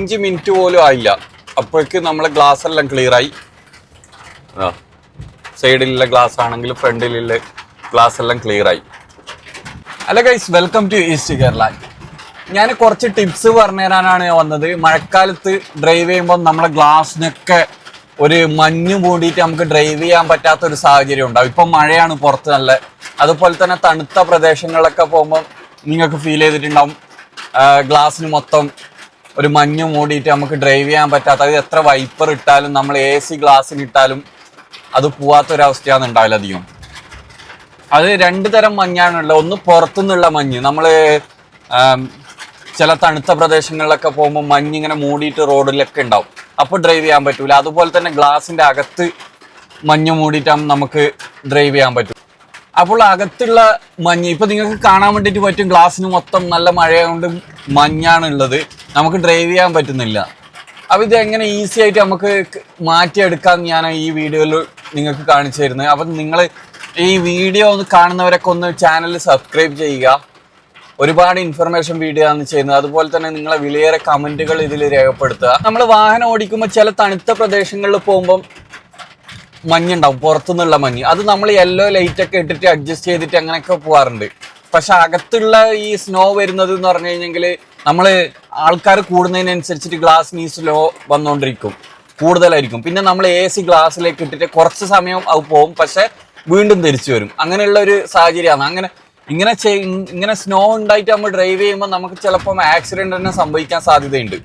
5 minute പോലും ആയില്ല, അപ്പോഴേക്ക് നമ്മളെ ഗ്ലാസ് എല്ലാം ക്ലിയർ ആയി. സൈഡിലുള്ള ഗ്ലാസ് ആണെങ്കിലും ഫ്രണ്ടിലുള്ള ഗ്ലാസ് എല്ലാം ക്ലിയർ ആയി. Hello guys, welcome to east Kerala. ഞാൻ കുറച്ച് ടിപ്സ് പറഞ്ഞു തരാനാണ് വന്നത്. മഴക്കാലത്ത് ഡ്രൈവ് ചെയ്യുമ്പോൾ നമ്മളെ ഗ്ലാസ്സിനൊക്കെ ഒരു മഞ്ഞ് മൂടിയിട്ട് നമുക്ക് ഡ്രൈവ് ചെയ്യാൻ പറ്റാത്തൊരു സാഹചര്യം ഉണ്ടാവും. ഇപ്പം മഴയാണ് പുറത്ത് നല്ല. അതുപോലെ തന്നെ തണുത്ത പ്രദേശങ്ങളിലൊക്കെ പോകുമ്പോൾ നിങ്ങൾക്ക് ഫീൽ ചെയ്തിട്ടുണ്ടാവും ഗ്ലാസ്സിന് മൊത്തം ഒരു മഞ്ഞ് മൂടിയിട്ട് നമുക്ക് ഡ്രൈവ് ചെയ്യാൻ പറ്റാത്ത, അത് എത്ര വൈപ്പർ ഇട്ടാലും നമ്മൾ AC ഗ്ലാസ്സിന് ഇട്ടാലും അത് പോവാത്തൊരവസ്ഥയാണ് ഉണ്ടാവില്ല അധികം. അത് രണ്ട് തരം മഞ്ഞാണുള്ളത്. ഒന്ന് പുറത്തുനിന്നുള്ള മഞ്ഞ്, നമ്മൾ ചില തണുത്ത പ്രദേശങ്ങളിലൊക്കെ പോകുമ്പോൾ മഞ്ഞിങ്ങനെ മൂടിയിട്ട് റോഡിലൊക്കെ ഉണ്ടാവും, അപ്പോൾ ഡ്രൈവ് ചെയ്യാൻ പറ്റൂല. അതുപോലെ തന്നെ ഗ്ലാസിൻ്റെ അകത്ത് മഞ്ഞ് മൂടിയിട്ടാകുമ്പോൾ നമുക്ക് ഡ്രൈവ് ചെയ്യാൻ പറ്റും. അപ്പോൾ അകത്തുള്ള മഞ്ഞ് ഇപ്പം നിങ്ങൾക്ക് കാണാൻ വേണ്ടിയിട്ട് പറ്റും, ഗ്ലാസ്സിന് മൊത്തം നല്ല മഴയായതുകൊണ്ട് മഞ്ഞാണ് ഉള്ളത്, നമുക്ക് ഡ്രൈവ് ചെയ്യാൻ പറ്റുന്നില്ല. അപ്പോൾ ഇത് എങ്ങനെ ഈസി ആയിട്ട് നമുക്ക് മാറ്റിയെടുക്കാമെന്ന് ഞാൻ ഈ വീഡിയോയിൽ നിങ്ങൾക്ക് കാണിച്ചു തരുന്നത്. അപ്പം നിങ്ങൾ ഈ വീഡിയോ ഒന്ന് കാണുന്നവരൊക്കെ ഒന്ന് ചാനൽ സബ്സ്ക്രൈബ് ചെയ്യുക. ഒരുപാട് ഇൻഫർമേഷൻ വീഡിയോ ആണ് ചെയ്യുന്നത്. അതുപോലെ തന്നെ നിങ്ങളെ വിലയേറെ കമൻറ്റുകൾ ഇതിൽ രേഖപ്പെടുത്തുക. നമ്മൾ വാഹനം ഓടിക്കുമ്പോൾ ചില തണുത്ത പ്രദേശങ്ങളിൽ പോകുമ്പം മഞ്ഞുണ്ടാവും, പുറത്തുനിന്നുള്ള മഞ്ഞ്. അത് നമ്മൾ യെല്ലോ ലൈറ്റൊക്കെ ഇട്ടിട്ട് അഡ്ജസ്റ്റ് ചെയ്തിട്ട് അങ്ങനെയൊക്കെ പോകാറുണ്ട്. പക്ഷെ അകത്തുള്ള ഈ സ്നോ വരുന്നത് എന്ന് പറഞ്ഞു കഴിഞ്ഞെങ്കിൽ നമ്മൾ ആൾക്കാർ കൂടുന്നതിനനുസരിച്ചിട്ട് ഗ്ലാസ്സിന് ഈ സ്നോ വന്നുകൊണ്ടിരിക്കും, കൂടുതലായിരിക്കും. പിന്നെ നമ്മൾ AC ഗ്ലാസ്സിലേക്ക് ഇട്ടിട്ട് കുറച്ച് സമയം അത് പോകും, പക്ഷെ വീണ്ടും തിരിച്ചു വരും. അങ്ങനെയുള്ള ഒരു സാഹചര്യമാണ്. ഇങ്ങനെ സ്നോ ഉണ്ടായിട്ട് നമ്മൾ ഡ്രൈവ് ചെയ്യുമ്പോൾ നമുക്ക് ചിലപ്പം ആക്സിഡന്റ് തന്നെ സംഭവിക്കാൻ സാധ്യതയുണ്ട്.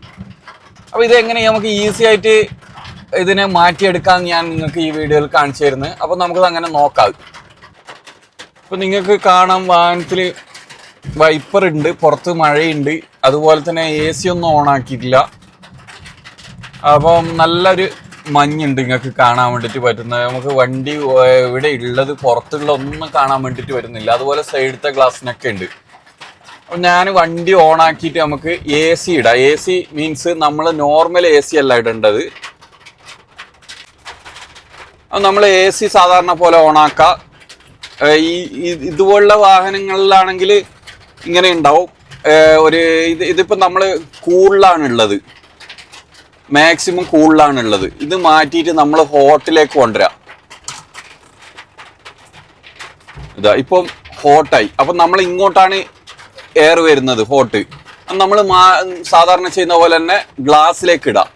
അപ്പോൾ ഇതെങ്ങനെ നമുക്ക് ഈസി ആയിട്ട് ഇതിനെ മാറ്റിയെടുക്കാമെന്ന് ഞാൻ നിങ്ങൾക്ക് ഈ വീഡിയോയിൽ കാണിച്ചു തരുന്നത്. അപ്പോൾ നമുക്കത് അങ്ങനെ നോക്കാം. ഇപ്പോൾ നിങ്ങൾക്ക് കാണാം, വാഹനത്തിൽ വൈപ്പർ ഉണ്ട്, പുറത്ത് മഴയുണ്ട്, അതുപോലെ തന്നെ AC ഒന്നും ഓൺ ആക്കിയിട്ടില്ല. അപ്പം നല്ലൊരു മഞ്ഞുണ്ട് നിങ്ങൾക്ക് കാണാൻ വേണ്ടിയിട്ട് പറ്റുന്നത്. നമുക്ക് വണ്ടി ഇവിടെ ഉള്ളത് പുറത്തുള്ള ഒന്നും കാണാൻ വേണ്ടിയിട്ട് വരുന്നില്ല. അതുപോലെ സൈഡത്തെ ഗ്ലാസ്സിനൊക്കെ ഉണ്ട്. അപ്പം ഞാൻ വണ്ടി ഓൺ ആക്കിയിട്ട് നമുക്ക് AC ഇടാം. AC മീൻസ് നമ്മൾ നോർമൽ AC അല്ല ഇടേണ്ടത്. നമ്മൾ AC സാധാരണ പോലെ ഓണാക്കാം. ഇതുപോലുള്ള വാഹനങ്ങളിലാണെങ്കിൽ ഇങ്ങനെ ഉണ്ടാവും. ഇതിപ്പോൾ നമ്മൾ കൂളിലാണുള്ളത്, മാക്സിമം കൂളിലാണുള്ളത്. ഇത് മാറ്റിയിട്ട് നമ്മൾ ഹോട്ടിലേക്ക് കൊണ്ടുവരാം. ഇതാ ഇപ്പം ഹോട്ടായി. അപ്പം നമ്മൾ ഇങ്ങോട്ടാണ് എയർ വരുന്നത്, ഹോട്ട്. നമ്മൾ സാധാരണ ചെയ്യുന്ന പോലെ തന്നെ ഗ്ലാസ്സിലേക്ക് ഇടാം.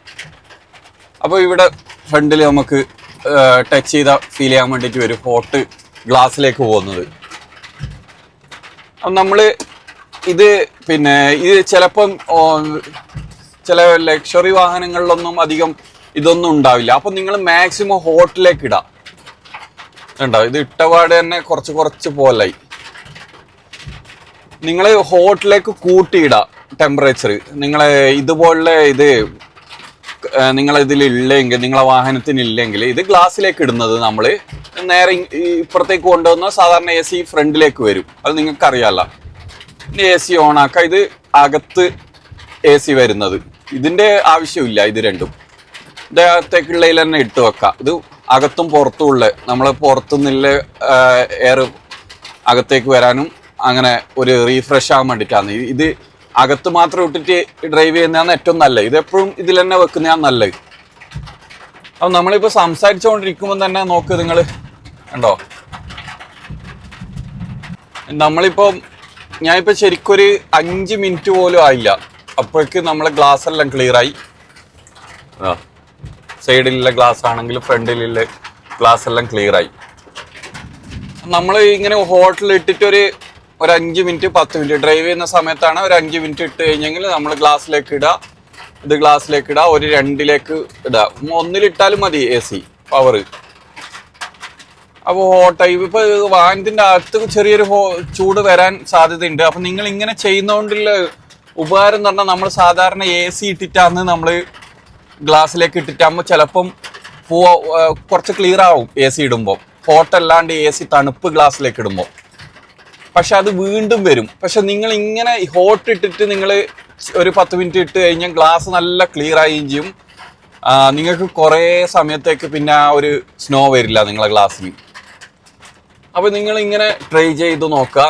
അപ്പോൾ ഇവിടെ ഫ്രണ്ടിൽ നമുക്ക് ടച്ച് ചെയ്താൽ ഫീൽ ചെയ്യാൻ വേണ്ടിയിട്ട് വരും ഹോട്ട് ഗ്ലാസ്സിലേക്ക് പോകുന്നത്. അപ്പം നമ്മൾ ഇത് ചിലപ്പം ചില ലക്ഷറി വാഹനങ്ങളിലൊന്നും അധികം ഇതൊന്നും ഉണ്ടാവില്ല. അപ്പം നിങ്ങൾ മാക്സിമം ഹോട്ടിലേക്ക് ഇടാം. ഉണ്ടാവും, ഇത് ഇട്ടപാട് തന്നെ കുറച്ച് പോലായി. നിങ്ങൾ ഹോട്ടിലേക്ക് കൂട്ടിയിടാം ടെമ്പറേച്ചർ. നിങ്ങൾ ഇതുപോലെ നിങ്ങളിതിലില്ലെങ്കിൽ, നിങ്ങളെ വാഹനത്തിനില്ലെങ്കിൽ ഇത് ഗ്ലാസ്സിലേക്ക് ഇടുന്നത് നമ്മൾ നേരെ ഇപ്പുറത്തേക്ക് കൊണ്ടുവന്നാൽ സാധാരണ AC ഫ്രണ്ടിലേക്ക് വരും. അത് നിങ്ങൾക്കറിയാമല്ലോ. AC ഓൺ ആക്കാം. ഇത് അകത്ത് AC വരുന്നത്, ഇതിൻ്റെ ആവശ്യമില്ല. ഇത് രണ്ടും അകത്തേക്കുള്ളതിൽ തന്നെ ഇട്ട് വെക്കാം. ഇത് അകത്തും പുറത്തും ഉള്ള, നമ്മൾ പുറത്തുനിന്നുള്ള എയർ അകത്തേക്ക് വരാനും അങ്ങനെ ഒരു റീഫ്രഷ് ആകാൻ വേണ്ടിയിട്ടാണ്. ഇത് അകത്ത് മാത്രം ഇട്ടിട്ട് ഡ്രൈവ് ചെയ്യുന്നതാണ് ഏറ്റവും നല്ലത്. ഇതെപ്പോഴും ഇതിൽ തന്നെ വെക്കുന്നതാണ് നല്ലത്. അപ്പം നമ്മളിപ്പോൾ സംസാരിച്ചുകൊണ്ടിരിക്കുമ്പോൾ തന്നെ നോക്ക്, നിങ്ങൾ കണ്ടോ, ഞാനിപ്പോൾ ശരിക്കൊരു 5 മിനിറ്റ് പോലും ആയില്ല, അപ്പോഴേക്ക് നമ്മളെ ഗ്ലാസ് എല്ലാം ക്ലിയർ ആയി. സൈഡിലുള്ള ഗ്ലാസ് ആണെങ്കിലും ഫ്രണ്ടിലുള്ള ഗ്ലാസ് എല്ലാം ക്ലിയർ ആയി. നമ്മൾ ഇങ്ങനെ ഹോട്ടലിൽ ഇട്ടിട്ട് ഒരു 5 മിനിറ്റ് 10 മിനിറ്റ് ഡ്രൈവ് ചെയ്യുന്ന സമയത്താണ് ഒരു 5 മിനിറ്റ് ഇട്ട് കഴിഞ്ഞെങ്കിൽ നമ്മൾ ഗ്ലാസ്സിലേക്ക് ഇടുക. ഇത് ഗ്ലാസ്സിലേക്ക് ഇടുക, ഒരു 2ലേക്ക് ഇടുക. 1-ലിട്ടാലും മതി AC പവർ. അപ്പോൾ ഹോട്ടായി. ഇപ്പോൾ വാഹനത്തിൻ്റെ അകത്ത് ചെറിയൊരു ചൂട് വരാൻ സാധ്യതയുണ്ട്. അപ്പം നിങ്ങൾ ഇങ്ങനെ ചെയ്യുന്നതുകൊണ്ടുള്ള ഉപകാരം എന്ന് പറഞ്ഞാൽ, നമ്മൾ സാധാരണ AC ഇട്ടിട്ടാണ് നമ്മൾ ഗ്ലാസ്സിലേക്ക് ഇട്ടിട്ടാകുമ്പോൾ ചിലപ്പം കുറച്ച് ക്ലിയർ ആവും AC ഇടുമ്പോൾ. ഹോട്ടല്ലാണ്ട് AC തണുപ്പ് ഗ്ലാസ്സിലേക്ക് ഇടുമ്പോൾ പക്ഷെ അത് വീണ്ടും വരും. പക്ഷെ നിങ്ങൾ ഇങ്ങനെ ഹോട്ട് ഇട്ടിട്ട് നിങ്ങൾ ഒരു 10 മിനിറ്റ് ഇട്ട് കഴിഞ്ഞാൽ ഗ്ലാസ് നല്ല ക്ലിയർ ആവുകയും ചെയ്യും. നിങ്ങൾക്ക് കുറേ സമയത്തേക്ക് പിന്നെ ഒരു സ്നോ വരില്ല നിങ്ങളെ ഗ്ലാസ്സിന്. അപ്പോൾ നിങ്ങൾ ഇങ്ങനെ ട്രൈ ചെയ്ത് നോക്കുക.